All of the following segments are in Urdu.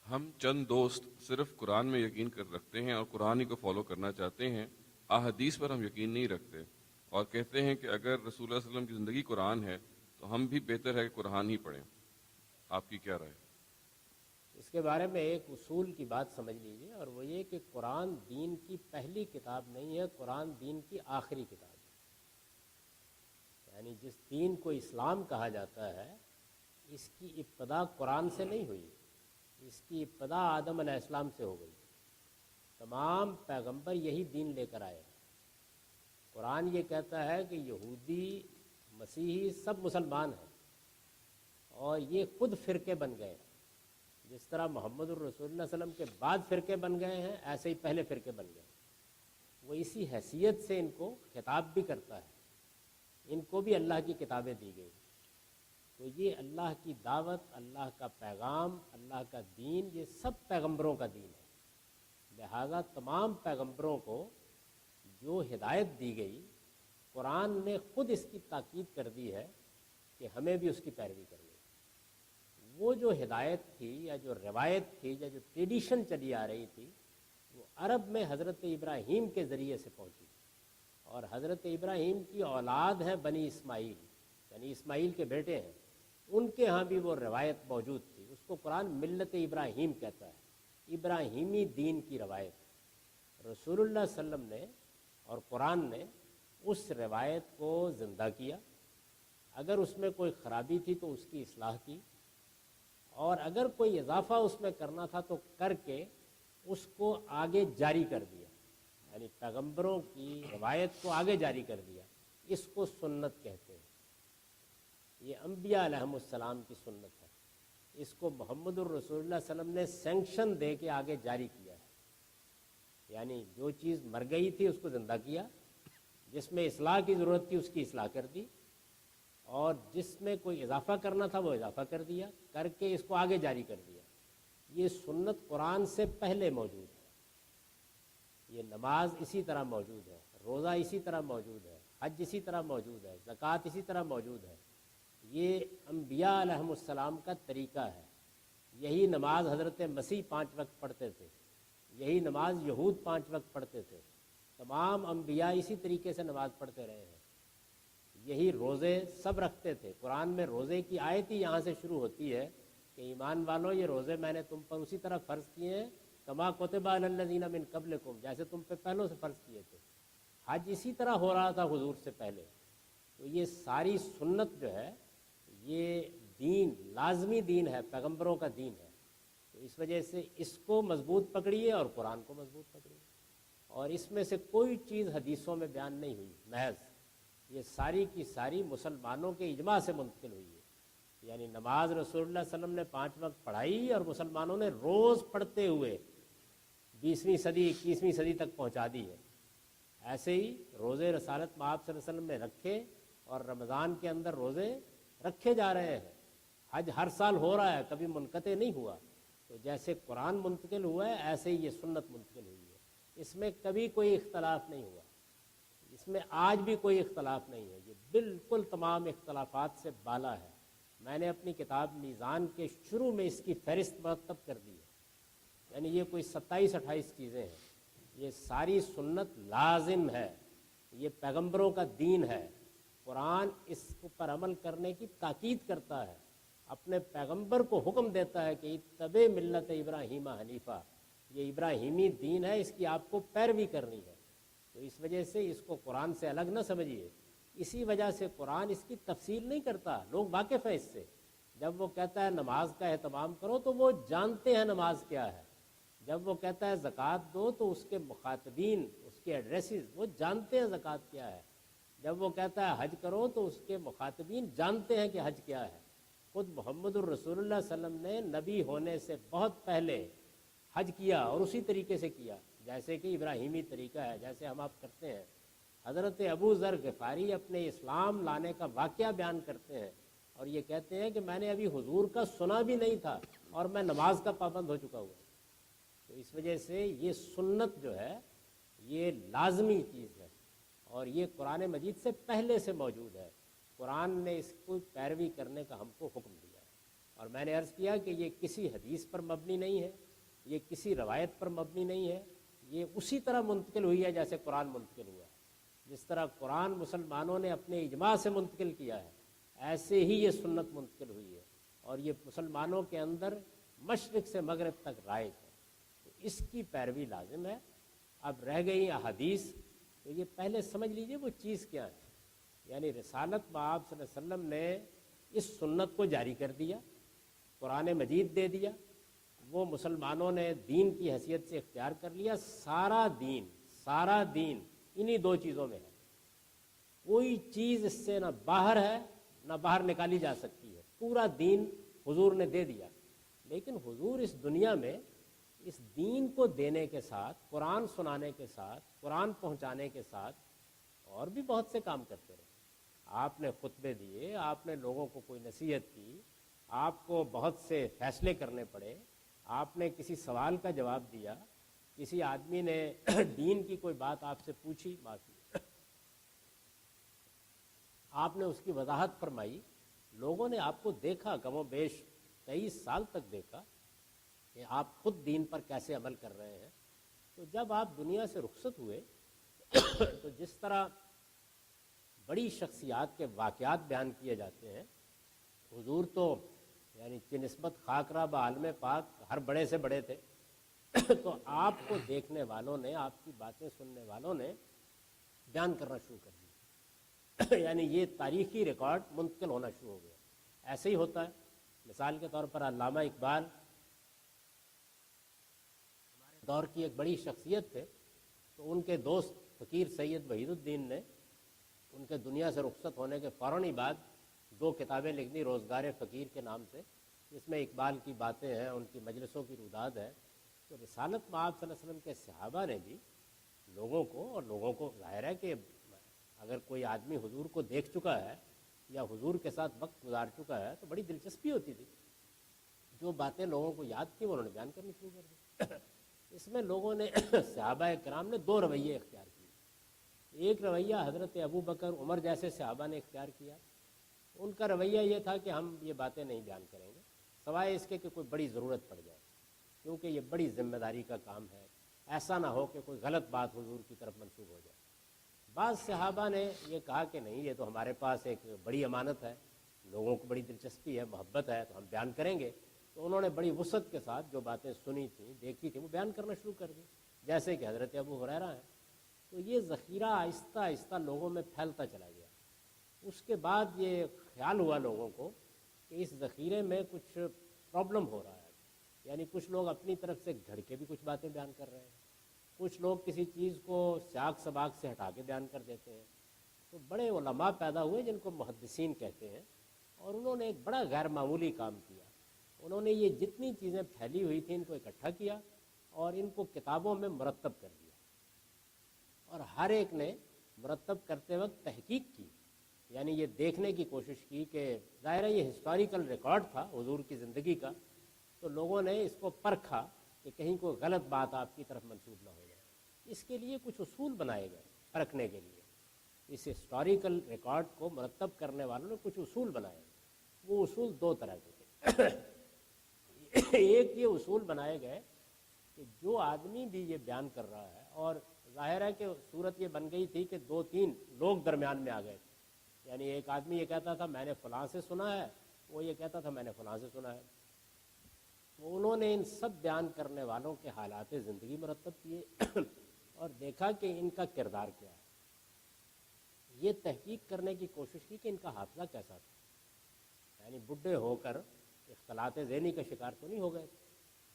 ہم چند دوست صرف قرآن میں یقین کر رکھتے ہیں اور قرآن ہی کو فالو کرنا چاہتے ہیں، احادیث پر ہم یقین نہیں رکھتے اور کہتے ہیں کہ اگر رسول اللہ صلی اللہ علیہ وسلم کی زندگی قرآن ہے تو ہم بھی بہتر ہے کہ قرآن ہی پڑھیں۔ آپ کی کیا رائے؟ اس کے بارے میں ایک اصول کی بات سمجھ لیجئے، اور وہ یہ کہ قرآن دین کی پہلی کتاب نہیں ہے، قرآن دین کی آخری کتاب ہے۔ یعنی جس دین کو اسلام کہا جاتا ہے، اس کی ابتدا قرآن سے نہیں ہوئی، اس کی ابتدا آدم علیہ السلام سے ہو گئی۔ تمام پیغمبر یہی دین لے کر آئے۔ قرآن یہ کہتا ہے کہ یہودی، مسیحی سب مسلمان ہیں، اور یہ خود فرقے بن گئے ہیں۔ جس طرح محمد الرسول اللہ صلی اللہ علیہ وسلم کے بعد فرقے بن گئے ہیں، ایسے ہی پہلے فرقے بن گئے۔ وہ اسی حیثیت سے ان کو خطاب بھی کرتا ہے، ان کو بھی اللہ کی کتابیں دی گئی۔ تو یہ اللہ کی دعوت، اللہ کا پیغام، اللہ کا دین، یہ سب پیغمبروں کا دین ہے۔ لہذا تمام پیغمبروں کو جو ہدایت دی گئی، قرآن نے خود اس کی تاکید کر دی ہے کہ ہمیں بھی اس کی پیروی کرنی ہے۔ وہ جو ہدایت تھی یا جو روایت تھی یا جو ٹریڈیشن چلی آ رہی تھی، وہ عرب میں حضرت ابراہیم کے ذریعے سے پہنچی، اور حضرت ابراہیم کی اولاد ہیں بنی اسماعیل، یعنی اسماعیل کے بیٹے ہیں، ان کے ہاں بھی وہ روایت موجود تھی۔ اس کو قرآن ملت ابراہیم کہتا ہے، ابراہیمی دین کی روایت۔ رسول اللہ صلی اللہ علیہ وسلم نے اور قرآن نے اس روایت کو زندہ کیا۔ اگر اس میں کوئی خرابی تھی تو اس کی اصلاح کی، اور اگر کوئی اضافہ اس میں کرنا تھا تو کر کے اس کو آگے جاری کر دیا، یعنی پیغمبروں کی روایت کو آگے جاری کر دیا۔ اس کو سنت کہتے ہیں۔ یہ انبیاء علیہم السلام کی سنت ہے۔ اس کو محمد الرسول اللہ صلی اللہ علیہ وسلم نے سینکشن دے کے آگے جاری کیا ہے، یعنی جو چیز مر گئی تھی اس کو زندہ کیا، جس میں اصلاح کی ضرورت تھی اس کی اصلاح کر دی، اور جس میں کوئی اضافہ کرنا تھا وہ اضافہ کر دیا، کر کے اس کو آگے جاری کر دیا۔ یہ سنت قرآن سے پہلے موجود ہے۔ یہ نماز اسی طرح موجود ہے، روزہ اسی طرح موجود ہے، حج اسی طرح موجود ہے، زکوٰۃ اسی طرح موجود ہے۔ یہ انبیاء علیہم السلام کا طریقہ ہے۔ یہی نماز حضرت مسیح 5 وقت پڑھتے تھے، یہی نماز یہود 5 وقت پڑھتے تھے۔ تمام انبیاء اسی طریقے سے نماز پڑھتے رہے ہیں۔ یہی روزے سب رکھتے تھے۔ قرآن میں روزے کی آیت ہی یہاں سے شروع ہوتی ہے کہ ایمان والو، یہ روزے میں نے تم پر اسی طرح فرض کیے ہیں کما کتب علی الذین من قبلکم، جیسے تم پہ پہلوں سے فرض کیے تھے۔ حج اسی طرح ہو رہا تھا حضور سے پہلے۔ تو یہ ساری سنت جو ہے، یہ دین لازمی دین ہے، پیغمبروں کا دین ہے۔ تو اس وجہ سے اس کو مضبوط پکڑیے اور قرآن کو مضبوط پکڑیے، اور اس میں سے کوئی چیز حدیثوں میں بیان نہیں ہوئی، محض یہ ساری کی ساری مسلمانوں کے اجماع سے منتقل ہوئی ہے۔ یعنی نماز رسول اللہ صلی اللہ علیہ وسلم نے 5 وقت پڑھائی، اور مسلمانوں نے روز پڑھتے ہوئے 20ویں صدی 21ویں صدی تک پہنچا دی ہے۔ ایسے ہی روزے رسالت میں آپ صلی اللہ علیہ وسلم نے رکھے، اور رمضان کے اندر روزے رکھے جا رہے ہیں۔ حج ہر سال ہو رہا ہے، کبھی منقطع نہیں ہوا۔ تو جیسے قرآن منتقل ہوا ہے، ایسے ہی یہ سنت منتقل ہوئی ہے۔ اس میں کبھی کوئی اختلاف نہیں ہوا، اس میں آج بھی کوئی اختلاف نہیں ہے۔ یہ بالکل تمام اختلافات سے بالا ہے۔ میں نے اپنی کتاب میزان کے شروع میں اس کی فہرست مرتب کر دی ہے، یعنی یہ کوئی 27-28 چیزیں ہیں۔ یہ ساری سنت لازم ہے، یہ پیغمبروں کا دین ہے۔ قرآن اس پر عمل کرنے کی تاکید کرتا ہے، اپنے پیغمبر کو حکم دیتا ہے کہ اتبع ملت ابراہیم حنیفہ، یہ ابراہیمی دین ہے، اس کی آپ کو پیروی کرنی ہے۔ تو اس وجہ سے اس کو قرآن سے الگ نہ سمجھیے۔ اسی وجہ سے قرآن اس کی تفصیل نہیں کرتا، لوگ واقف ہیں اس سے۔ جب وہ کہتا ہے نماز کا اہتمام کرو تو وہ جانتے ہیں نماز کیا ہے۔ جب وہ کہتا ہے زکوٰۃ دو تو اس کے مخاطبین، اس کے ایڈریسز، وہ جانتے ہیں زکوٰۃ کیا ہے۔ جب وہ کہتا ہے حج کرو تو اس کے مخاطبین جانتے ہیں کہ حج کیا ہے۔ خود محمد الرسول اللہ صلی اللہ علیہ وسلم نے نبی ہونے سے بہت پہلے حج کیا، اور اسی طریقے سے کیا جیسے کہ ابراہیمی طریقہ ہے، جیسے ہم آپ کرتے ہیں۔ حضرت ابو ذر غفاری اپنے اسلام لانے کا واقعہ بیان کرتے ہیں، اور یہ کہتے ہیں کہ میں نے ابھی حضور کا سنا بھی نہیں تھا اور میں نماز کا پابند ہو چکا ہوا۔ تو اس وجہ سے یہ سنت جو ہے یہ لازمی چیز ہے، اور یہ قرآن مجید سے پہلے سے موجود ہے۔ قرآن نے اس کو پیروی کرنے کا ہم کو حکم دیا ہے۔ اور میں نے عرض کیا کہ یہ کسی حدیث پر مبنی نہیں ہے، یہ کسی روایت پر مبنی نہیں ہے، یہ اسی طرح منتقل ہوئی ہے جیسے قرآن منتقل ہوا ہے۔ جس طرح قرآن مسلمانوں نے اپنے اجماع سے منتقل کیا ہے، ایسے ہی یہ سنت منتقل ہوئی ہے، اور یہ مسلمانوں کے اندر مشرق سے مغرب تک رائج ہے، تو اس کی پیروی لازم ہے۔ اب رہ گئی احادیث، تو یہ پہلے سمجھ لیجئے وہ چیز کیا ہے۔ یعنی رسالت مآب صلی اللہ علیہ وسلم نے اس سنت کو جاری کر دیا، قرآن مجید دے دیا، وہ مسلمانوں نے دین کی حیثیت سے اختیار کر لیا۔ سارا دین انہی دو چیزوں میں ہے، کوئی چیز اس سے نہ باہر ہے نہ باہر نکالی جا سکتی ہے، پورا دین حضور نے دے دیا۔ لیکن حضور اس دنیا میں اس دین کو دینے کے ساتھ، قرآن سنانے کے ساتھ، قرآن پہنچانے کے ساتھ اور بھی بہت سے کام کرتے رہے۔ آپ نے خطبے دیے، آپ نے لوگوں کو کوئی نصیحت کی، آپ کو بہت سے فیصلے کرنے پڑے، آپ نے کسی سوال کا جواب دیا، کسی آدمی نے دین کی کوئی بات آپ سے پوچھی، معافی، آپ نے اس کی وضاحت فرمائی، لوگوں نے آپ کو دیکھا، کم و بیش 23 سال تک دیکھا کہ آپ خود دین پر کیسے عمل کر رہے ہیں۔ تو جب آپ دنیا سے رخصت ہوئے تو جس طرح بڑی شخصیات کے واقعات بیان کیے جاتے ہیں، حضور تو یعنی کہ نسبت خاکرہ بعالم پاک ہر بڑے سے بڑے تھے، تو آپ کو دیکھنے والوں نے، آپ کی باتیں سننے والوں نے بیان کرنا شروع کر دیا، یعنی یہ تاریخی ریکارڈ منتقل ہونا شروع ہو گیا۔ ایسے ہی ہوتا ہے، مثال کے طور پر علامہ اقبال ہمارے دور کی ایک بڑی شخصیت تھے، تو ان کے دوست فقیر سید وحید الدین نے ان کے دنیا سے رخصت ہونے کے فوراً ہی بعد 2 کتابیں لکھ دی روزگار فقیر کے نام سے، جس میں اقبال کی باتیں ہیں، ان کی مجلسوں کی روداد ہے۔ تو رسالت مآب صلی اللہ علیہ وسلم کے صحابہ نے بھی لوگوں کو ظاہر ہے کہ اگر کوئی آدمی حضور کو دیکھ چکا ہے یا حضور کے ساتھ وقت گزار چکا ہے تو بڑی دلچسپی ہوتی تھی، جو باتیں لوگوں کو یاد تھیں وہ انہوں نے بیان کرنی شروع کر دی۔ اس میں لوگوں نے صحابہ کرام نے 2 رویے اختیار کیے۔ ایک رویہ حضرت ابو بکر، عمر جیسے صحابہ نے اختیار کیا۔ ان کا رویہ یہ تھا کہ ہم یہ باتیں نہیں بیان کریں گے سوائے اس کے کہ کوئی بڑی ضرورت پڑ جائے، کیونکہ یہ بڑی ذمہ داری کا کام ہے، ایسا نہ ہو کہ کوئی غلط بات حضور کی طرف منسوب ہو جائے۔ بعض صحابہ نے یہ کہا کہ نہیں، یہ تو ہمارے پاس ایک بڑی امانت ہے، لوگوں کو بڑی دلچسپی ہے، محبت ہے، تو ہم بیان کریں گے۔ تو انہوں نے بڑی وسعت کے ساتھ جو باتیں سنی تھیں، دیکھی تھیں، وہ بیان کرنا شروع کر دی، جیسے کہ حضرت ابو ہریرہ ہیں۔ تو یہ ذخیرہ آہستہ آہستہ لوگوں میں پھیلتا چلا گیا۔ اس کے بعد یہ خیال ہوا لوگوں کو کہ اس ذخیرے میں کچھ پرابلم ہو رہا ہے، یعنی کچھ لوگ اپنی طرف سے گھڑ کے بھی کچھ باتیں بیان کر رہے ہیں، کچھ لوگ کسی چیز کو سیاق سباق سے ہٹا کے بیان کر دیتے ہیں۔ تو بڑے علماء پیدا ہوئے جن کو محدثین کہتے ہیں، اور انہوں نے ایک بڑا غیر معمولی کام کیا۔ انہوں نے یہ جتنی چیزیں پھیلی ہوئی تھیں ان کو اکٹھا کیا اور ان کو کتابوں میں مرتب کر دیا، اور ہر ایک نے مرتب کرتے وقت تحقیق کی، یعنی یہ دیکھنے کی کوشش کی کہ ظاہر ہے یہ ہسٹوریکل ریکارڈ تھا حضور کی زندگی کا، تو لوگوں نے اس کو پرکھا کہ کہیں کوئی غلط بات آپ کی طرف منسوب نہ ہو جائے۔ اس کے لیے کچھ اصول بنائے گئے پرکھنے کے لیے، اس ہسٹوریکل ریکارڈ کو مرتب کرنے والوں نے کچھ اصول بنائے۔ وہ اصول 2 طرح کے تھے۔ ایک یہ اصول بنائے گئے کہ جو آدمی بھی یہ بیان کر رہا ہے، اور ظاہر ہے کہ صورت یہ بن گئی تھی کہ 2-3 لوگ درمیان میں آ گئے تھے، یعنی ایک آدمی یہ کہتا تھا میں نے فلاں سے سنا ہے، وہ یہ کہتا تھا میں نے فلاں سے سنا ہے۔ تو انہوں نے ان سب بیان کرنے والوں کے حالات زندگی مرتب کیے اور دیکھا کہ ان کا کردار کیا ہے۔ یہ تحقیق کرنے کی کوشش کی کہ ان کا حافظہ کیسا تھا، یعنی بڈھے ہو کر اختلاط ذہنی کا شکار تو نہیں ہو گئے تھے،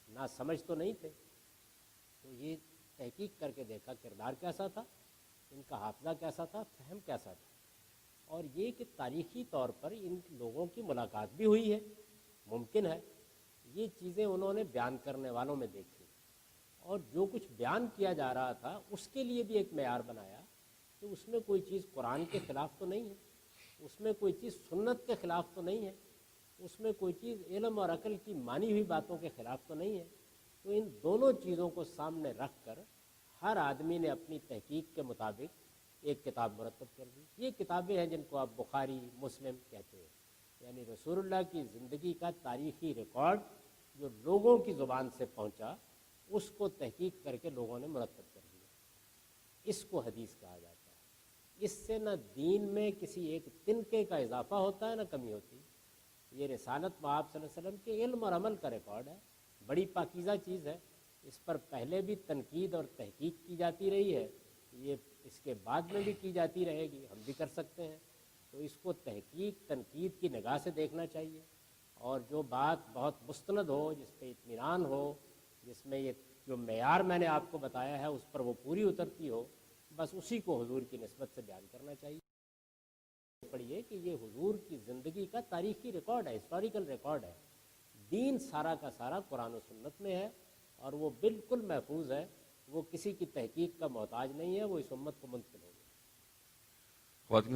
نہ سمجھ تو نہیں تھے۔ تو یہ تحقیق کر کے دیکھا کردار کیسا تھا، ان کا حافظہ کیسا تھا، فہم کیسا تھا، اور یہ کہ تاریخی طور پر ان لوگوں کی ملاقات بھی ہوئی ہے، ممکن ہے۔ یہ چیزیں انہوں نے بیان کرنے والوں میں دیکھی، اور جو کچھ بیان کیا جا رہا تھا اس کے لیے بھی ایک معیار بنایا کہ اس میں کوئی چیز قرآن کے خلاف تو نہیں ہے، اس میں کوئی چیز سنت کے خلاف تو نہیں ہے، اس میں کوئی چیز علم اور عقل کی مانی ہوئی باتوں کے خلاف تو نہیں ہے۔ تو ان دونوں چیزوں کو سامنے رکھ کر ہر آدمی نے اپنی تحقیق کے مطابق ایک کتاب مرتب کر دی۔ یہ کتابیں ہیں جن کو آپ بخاری، مسلم کہتے ہیں۔ یعنی رسول اللہ کی زندگی کا تاریخی ریکارڈ جو لوگوں کی زبان سے پہنچا اس کو تحقیق کر کے لوگوں نے مرتب کر دیا، اس کو حدیث کہا جاتا ہے۔ اس سے نہ دین میں کسی ایک تنکے کا اضافہ ہوتا ہے نہ کمی ہوتی۔ یہ رسالت آپ صلی اللہ علیہ وسلم کے علم اور عمل کا ریکارڈ ہے، بڑی پاکیزہ چیز ہے، اس پر پہلے بھی تنقید اور تحقیق کی جاتی رہی ہے، یہ اس کے بعد میں بھی کی جاتی رہے گی، ہم بھی کر سکتے ہیں۔ تو اس کو تحقیق تنقید کی نگاہ سے دیکھنا چاہیے، اور جو بات بہت مستند ہو، جس پہ اطمینان ہو، جس میں یہ جو معیار میں نے آپ کو بتایا ہے اس پر وہ پوری اترتی ہو، بس اسی کو حضور کی نسبت سے بیان کرنا چاہیے۔ پڑھیے کہ یہ حضور کی زندگی کا تاریخی ریکارڈ ہے، ہسٹوریکل ریکارڈ ہے۔ دین سارا کا سارا قرآن و سنت میں ہے اور وہ بالکل محفوظ ہے، وہ کسی کی تحقیق کا محتاج نہیں ہے، وہ اس امت کو منتقل ہو گیا۔ خواتین